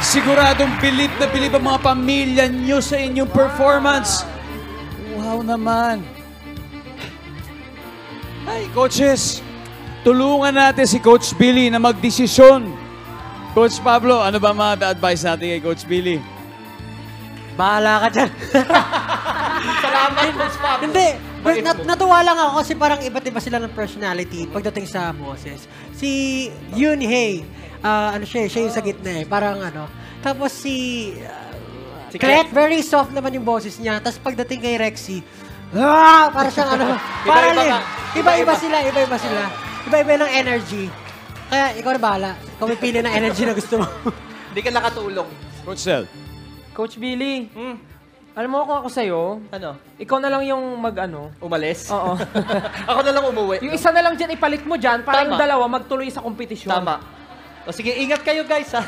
Siguradong bilib na bilib ang mga pamilya nyo sa inyong performance. Wow naman. Ay, coaches, tulungan natin si Coach Billy na magdesisyon. Coach Pablo, ano ba ma-advise natin kay Coach Billy? Bahala ka dyan. Salamat, Coach Pablo. Hindi. Natuwa lang ako kasi parang iba't iba sila ng personality pagdating sa boses. Si Yoon Hae, ano siya yung sa gitna eh. Parang ano. Tapos si Clet, very soft naman yung boses niya. Tapos pagdating kay Rexy, para siyang ano. Iba-iba sila. Iba-iba ng energy. Kaya ikaw na bahala. Ikaw may pili ng energy na gusto mo. Hindi ka nakatulong. Coach Sel. Coach Billy, alam mo kung ako sa'yo, Ano? ikaw na lang yung mag-ano. Umalis? Oo. Ako na lang umuwi. Yung isa na lang dyan, ipalit mo dyan para Tama. yung dalawa magtuloy sa kompetisyon. Tama. O sige, ingat kayo guys ha.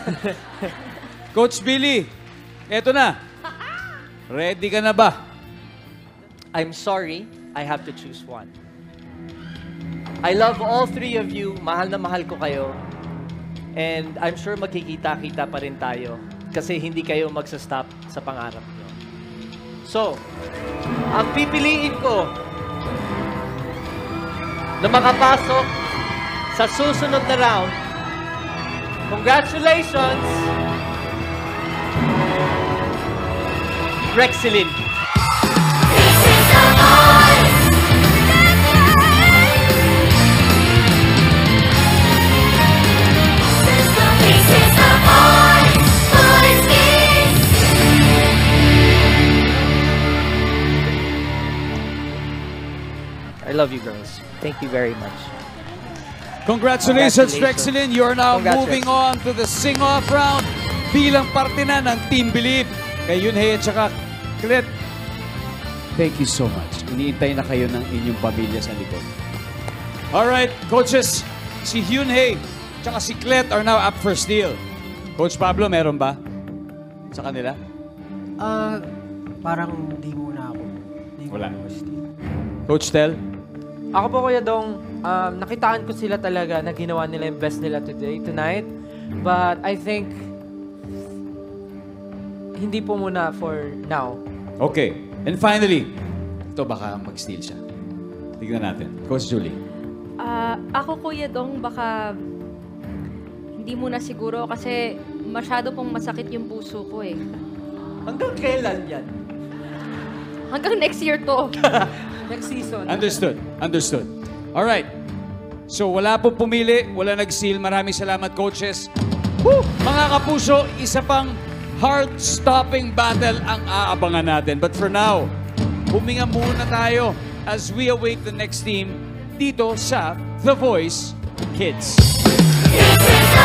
Coach Billy, eto na. Ready ka na ba? I'm sorry, I have to choose one. I love all three of you. Mahal na mahal ko kayo. And I'm sure magkikita-kita pa rin tayo. Kasi hindi kayo magsa-stop sa pangarap nyo. So, ang pipiliin ko na makapasok sa susunod na round, congratulations, Rexilin. I love you girls. Thank you very much. Congratulations, Congratulations. Rexilin. You are now Congrats, moving Rex. on to the sing-off round bilang parte na ng Team Believe. Kay Yoonhae at saka Clet, thank you so much. Iniintay na kayo ng inyong pamilya sa likod. Alright, coaches, si Yoonhae at saka si Clet are now up for steal. Coach Pablo, meron ba sa kanila? Parang hindi muna ako. Wala. Coach Tel? Ako po, Kuya Dong, nakitaan ko sila talaga na ginawa nila yung best nila tonight. But I think, hindi po muna for now. Okay. And finally, ito baka mag-steal siya. Tignan natin. Coach Julie. Ako, Kuya Dong, baka hindi muna siguro kasi masyado pong masakit yung puso ko eh. Hanggang kailan yan? Hanggang next year to. Next season. Understood. Understood. Alright. So, wala pong pumili, wala nag-seal. Maraming salamat, coaches. Woo! Mga kapuso, isa pang heart-stopping battle ang aabangan natin. But for now, huminga muna tayo as we await the next team dito sa The Voice Kids. This is